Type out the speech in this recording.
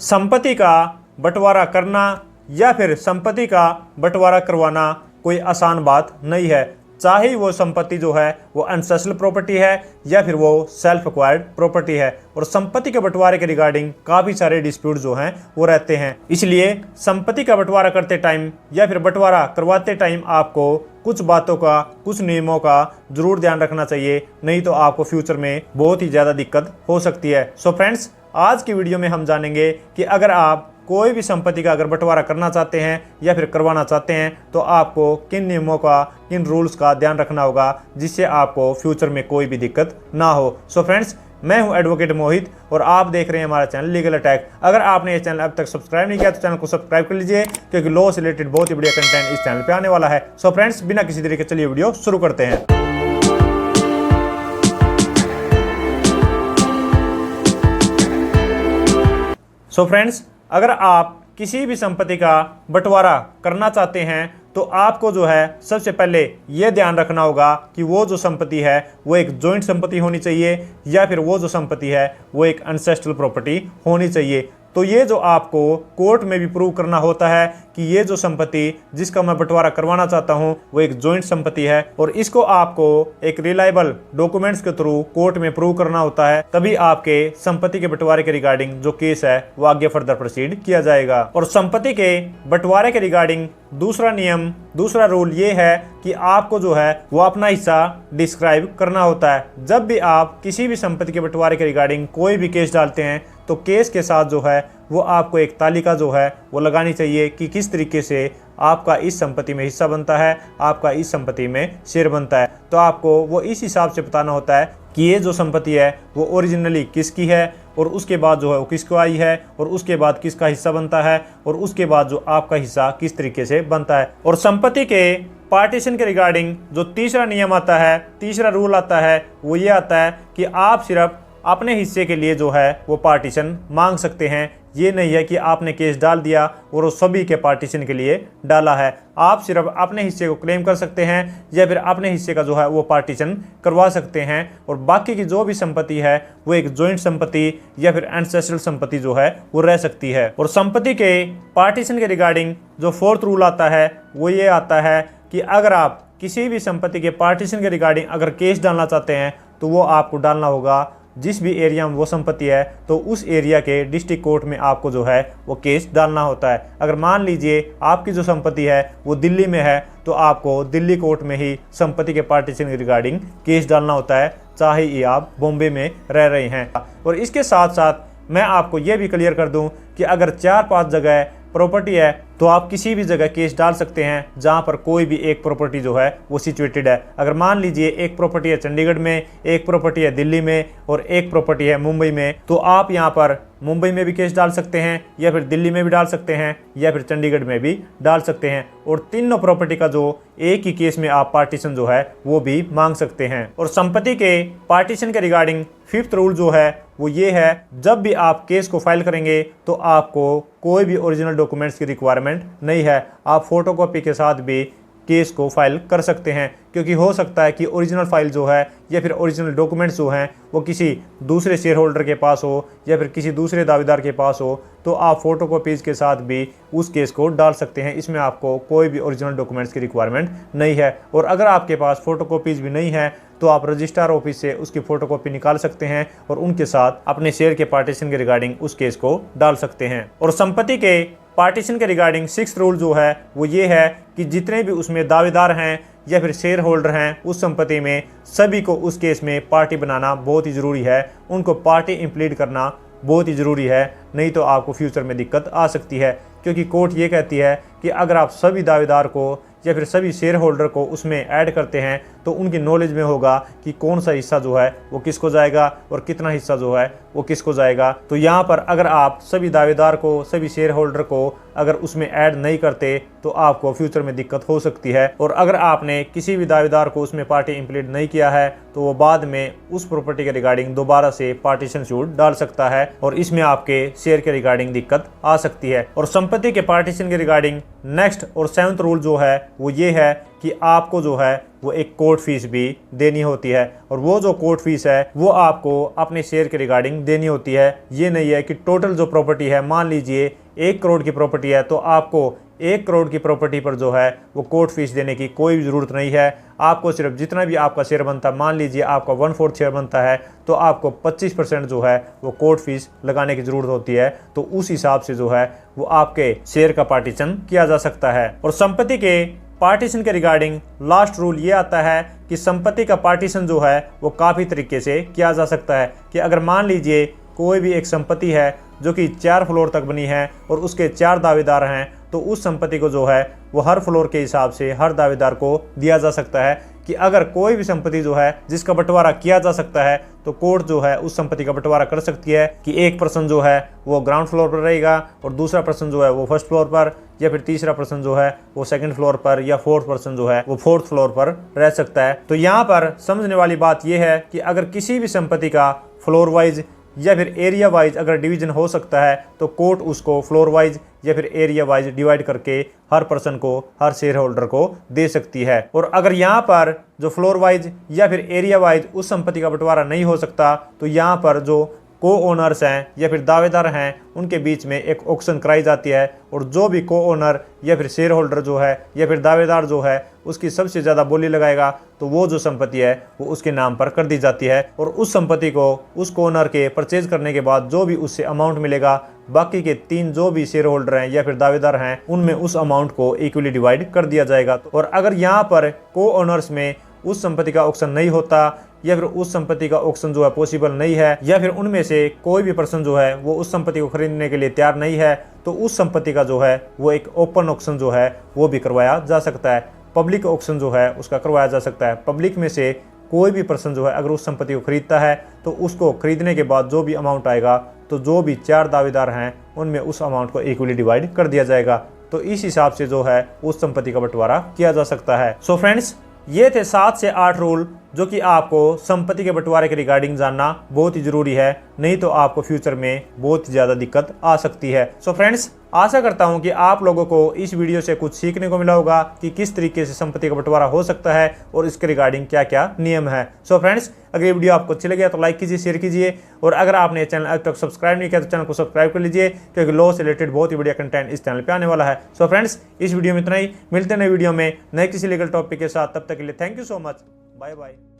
संपत्ति का बंटवारा करना या फिर संपत्ति का बंटवारा करवाना कोई आसान बात नहीं है। चाहे वो संपत्ति जो है वो एंसेस्ट्रल प्रॉपर्टी है या फिर वो सेल्फ एक्वायर्ड प्रॉपर्टी है। और संपत्ति के बंटवारे के रिगार्डिंग काफ़ी सारे डिस्प्यूट जो हैं वो रहते हैं। इसलिए संपत्ति का बंटवारा करते टाइम या फिर बंटवारा करवाते टाइम आपको कुछ बातों का, कुछ नियमों का जरूर ध्यान रखना चाहिए, नहीं तो आपको फ्यूचर में बहुत ही ज़्यादा दिक्कत हो सकती है। सो फ्रेंड्स, आज की वीडियो में हम जानेंगे कि अगर आप कोई भी संपत्ति का अगर बंटवारा करना चाहते हैं या फिर करवाना चाहते हैं तो आपको किन नियमों का, किन रूल्स का ध्यान रखना होगा जिससे आपको फ्यूचर में कोई भी दिक्कत ना हो। सो फ्रेंड्स, मैं हूं एडवोकेट मोहित और आप देख रहे हैं हमारा चैनल लीगल अटैक। अगर आपने ये चैनल अब तक सब्सक्राइब नहीं किया तो चैनल को सब्सक्राइब कर लीजिए, क्योंकि लॉ से रिलेटेड बहुत ही बढ़िया कंटेंट इस चैनल पे आने वाला है। सो फ्रेंड्स, बिना किसी तरीके चलिए वीडियो शुरू करते हैं। सो फ्रेंड्स, अगर आप किसी भी संपत्ति का बंटवारा करना चाहते हैं तो आपको जो है सबसे पहले ये ध्यान रखना होगा कि वो जो संपत्ति है वो एक जॉइंट संपत्ति होनी चाहिए या फिर वो जो संपत्ति है वो एक एंसेस्ट्रल प्रॉपर्टी होनी चाहिए। तो ये जो आपको कोर्ट में भी प्रूव करना होता है कि ये जो संपत्ति जिसका मैं बंटवारा करवाना चाहता हूँ वो एक जॉइंट संपत्ति है, और इसको आपको एक रिलायबल डॉक्यूमेंट्स के थ्रू कोर्ट में प्रूव करना होता है, तभी आपके संपत्ति के बंटवारे के रिगार्डिंग जो केस है वो आगे फर्दर प्रोसीड किया जाएगा। और संपत्ति के बंटवारे के रिगार्डिंग दूसरा नियम, दूसरा रूल ये है कि आपको जो है वो अपना हिस्सा डिस्क्राइब करना होता है। जब भी आप किसी भी संपत्ति के बंटवारे के रिगार्डिंग कोई भी केस डालते हैं तो केस के साथ जो है वो आपको एक तालिका जो है वो लगानी चाहिए कि किस तरीके से आपका इस संपत्ति में हिस्सा बनता है, आपका इस संपत्ति में शेयर बनता है। तो आपको वो इस हिसाब से बताना होता है कि ये जो संपत्ति है वो ओरिजिनली किसकी है और उसके बाद जो है वो किसको आई है और उसके बाद किसका हिस्सा बनता है और उसके बाद जो आपका हिस्सा किस तरीके से बनता है। और संपत्ति के पार्टीशन के रिगार्डिंग जो तीसरा नियम आता है, तीसरा रूल आता है, वो ये आता है कि आप सिर्फ अपने हिस्से के लिए जो है वो पार्टीशन मांग सकते हैं। ये नहीं है कि आपने केस डाल दिया और वो सभी के पार्टीशन के लिए डाला है। आप सिर्फ अपने हिस्से को क्लेम कर सकते हैं या फिर अपने हिस्से का जो है वो पार्टीशन करवा सकते हैं, और बाकी की जो भी संपत्ति है वो एक जॉइंट संपत्ति या फिर एंसेस्ट्रल संपत्ति जो है वो रह सकती है। और संपत्ति के पार्टीशन के रिगार्डिंग जो फोर्थ रूल आता है वो ये आता है कि अगर आप किसी भी संपत्ति के पार्टीशन के रिगार्डिंग अगर केस डालना चाहते हैं तो वो आपको डालना होगा जिस भी एरिया में वो संपत्ति है तो उस एरिया के डिस्ट्रिक्ट कोर्ट में आपको जो है वो केस डालना होता है। अगर मान लीजिए आपकी जो संपत्ति है वो दिल्ली में है तो आपको दिल्ली कोर्ट में ही संपत्ति के पार्टीशन के रिगार्डिंग केस डालना होता है, चाहे ये आप बॉम्बे में रह रहे हैं। और इसके साथ साथ मैं आपको ये भी क्लियर कर दूं कि अगर 4-5 जगह प्रॉपर्टी है तो आप किसी भी जगह केस डाल सकते हैं जहां पर कोई भी एक प्रॉपर्टी जो है वो सिचुएटेड है। अगर मान लीजिए एक प्रॉपर्टी है चंडीगढ़ में, एक प्रॉपर्टी है दिल्ली में और एक प्रॉपर्टी है मुंबई में, तो आप यहां पर मुंबई में भी केस डाल सकते हैं या फिर दिल्ली में भी डाल सकते हैं या फिर चंडीगढ़ में भी डाल सकते हैं। और तीनों प्रॉपर्टी का जो एक ही केस में आप पार्टीशन जो है वो भी मांग सकते हैं। और संपत्ति के पार्टीशन के रिगार्डिंग फिफ्थ रूल जो है वो ये है, जब भी आप केस को फाइल करेंगे तो आपको कोई भी ओरिजिनल डॉक्यूमेंट्स की रिक्वायरमेंट नहीं है। आप फोटोकॉपी के साथ भी केस को फाइल कर सकते हैं, क्योंकि हो सकता है कि ओरिजिनल फाइल जो है या फिर ओरिजिनल डॉक्यूमेंट्स जो हैं वो किसी दूसरे शेयर होल्डर के पास हो या फिर किसी दूसरे दावेदार के पास हो, तो आप फोटोकॉपीज़ के साथ भी उस केस को डाल सकते हैं। इसमें आपको कोई भी ओरिजिनल डॉक्यूमेंट्स की रिक्वायरमेंट नहीं है। और अगर आपके पास फोटोकॉपीज़ भी नहीं है तो आप रजिस्ट्रार ऑफिस से उसकी फ़ोटोकॉपी निकाल सकते हैं और उनके साथ अपने शेयर के पार्टीशन के रिगार्डिंग उस केस को डाल सकते हैं। और संपत्ति के पार्टीशन के रिगार्डिंग सिक्स्थ रूल जो है वो ये है कि जितने भी उसमें दावेदार हैं या फिर शेयर होल्डर हैं उस संपत्ति में, सभी को उस केस में पार्टी बनाना बहुत ही ज़रूरी है। उनको पार्टी इंप्लीड करना बहुत ही ज़रूरी है, नहीं तो आपको फ्यूचर में दिक्कत आ सकती है। क्योंकि कोर्ट ये कहती है कि अगर आप सभी दावेदार को या फिर सभी शेयर होल्डर को उसमें ऐड करते हैं तो उनकी नॉलेज में होगा कि कौन सा हिस्सा जो है वो किसको जाएगा और कितना हिस्सा जो है वो किसको जाएगा। तो यहाँ पर अगर आप सभी दावेदार को, सभी शेयर होल्डर को अगर उसमें ऐड नहीं करते तो आपको फ्यूचर में दिक्कत हो सकती है। और अगर आपने किसी भी दावेदार को उसमें पार्टी इंप्लीड नहीं किया है तो वो बाद में उस प्रॉपर्टी के रिगार्डिंग दोबारा से पार्टीशन सूट डाल सकता है और इसमें आपके शेयर के रिगार्डिंग दिक्कत आ सकती है। और संपत्ति के पार्टीशन के रिगार्डिंग नेक्स्ट और 7th रूल जो है वो ये है कि आपको जो है वो एक कोर्ट फीस भी देनी होती है, और वो जो कोर्ट फीस है वो आपको अपने शेयर के रिगार्डिंग देनी होती है। ये नहीं है कि टोटल जो प्रॉपर्टी है, मान लीजिए 1 करोड़ की प्रॉपर्टी है, तो आपको 1 करोड़ की प्रॉपर्टी पर जो है वो कोर्ट फीस देने की कोई भी ज़रूरत नहीं है। आपको सिर्फ जितना भी आपका शेयर बनता है, मान लीजिए आपका 1/4 शेयर बनता है, तो आपको 25% जो है वो कोर्ट फीस लगाने की ज़रूरत होती है। तो उस हिसाब से जो है वो आपके शेयर का पार्टीशन किया जा सकता है। और संपत्ति के पार्टीशन के रिगार्डिंग लास्ट रूल ये आता है कि संपत्ति का पार्टीशन जो है वो काफ़ी तरीके से किया जा सकता है। कि अगर मान लीजिए कोई भी एक संपत्ति है जो कि 4 फ्लोर तक बनी है और उसके 4 दावेदार हैं, तो उस संपत्ति को जो है वो हर फ्लोर के हिसाब से हर दावेदार को दिया जा सकता है। कि अगर कोई भी संपत्ति जो है जिसका बंटवारा किया जा सकता है, तो कोर्ट जो है उस संपत्ति का बंटवारा कर सकती है कि एक पर्सन जो है वो ग्राउंड फ्लोर पर रहेगा और दूसरा पर्सन जो है वो फर्स्ट फ्लोर पर, या फिर तीसरा पर्सन जो है वो सेकंड फ्लोर पर, या फोर्थ पर्सन जो है वो फोर्थ फ्लोर पर रह सकता है। तो यहाँ पर समझने वाली बात यह है कि अगर किसी भी संपत्ति का फ्लोर वाइज या फिर एरिया वाइज अगर डिवीजन हो सकता है, तो कोर्ट उसको फ्लोर वाइज या फिर एरिया वाइज डिवाइड करके हर पर्सन को, हर शेयर होल्डर को दे सकती है। और अगर यहाँ पर जो फ्लोर वाइज या फिर एरिया वाइज उस संपत्ति का बंटवारा नहीं हो सकता, तो यहाँ पर जो को ओनर्स हैं या फिर दावेदार हैं उनके बीच में एक ऑक्शन कराई जाती है, और जो भी को ओनर या फिर शेयर होल्डर जो है या फिर दावेदार जो है उसकी सबसे ज़्यादा बोली लगाएगा, तो वो जो संपत्ति है वो उसके नाम पर कर दी जाती है। और उस संपत्ति को उस को ओनर के परचेज करने के बाद जो भी उससे अमाउंट मिलेगा, बाकी के 3 जो भी शेयर होल्डर हैं या फिर दावेदार हैं उनमें उस अमाउंट को इक्वली डिवाइड कर दिया जाएगा। और अगर यहाँ पर को ओनर्स में उस संपत्ति का ऑक्शन नहीं होता, या फिर उस संपत्ति का ऑक्शन जो है पॉसिबल नहीं है, या फिर उनमें से कोई भी पर्सन जो है वो उस संपत्ति को खरीदने के लिए तैयार नहीं है, तो उस संपत्ति का जो है वो एक ओपन ऑक्शन जो है वो भी करवाया जा सकता है। पब्लिक ऑक्शन जो है उसका करवाया जा सकता है। पब्लिक में से कोई भी पर्सन जो है अगर उस संपत्ति को खरीदता है, तो उसको खरीदने के बाद जो भी अमाउंट आएगा, तो जो भी 4 दावेदार हैं उनमें उस अमाउंट को इक्वली डिवाइड कर दिया जाएगा। तो इस हिसाब से जो है उस संपत्ति का बंटवारा किया जा सकता है। सो फ्रेंड्स, ये थे 7 से 8 रूल जो कि आपको संपत्ति के बंटवारे के रिगार्डिंग जानना बहुत ही जरूरी है, नहीं तो आपको फ्यूचर में बहुत ही ज़्यादा दिक्कत आ सकती है। सो फ्रेंड्स, आशा करता हूं कि आप लोगों को इस वीडियो से कुछ सीखने को मिला होगा कि किस तरीके से संपत्ति का बंटवारा हो सकता है और इसके रिगार्डिंग क्या क्या नियम है। सो फ्रेंड्स, अगर ये वीडियो आपको अच्छी लगे तो लाइक कीजिए, शेयर कीजिए, और अगर आपने चैनल अब तक सब्सक्राइब नहीं किया तो चैनल को सब्सक्राइब कर लीजिए, क्योंकि लॉ से रिलेटेड बहुत ही बढ़िया कंटेंट इस चैनल पर आने वाला है। सो फ्रेंड्स, इस वीडियो में इतना ही। मिलते हैं नए वीडियो में नए किसी लीगल टॉपिक के साथ। तब तक के लिए thank you so much. Bye bye.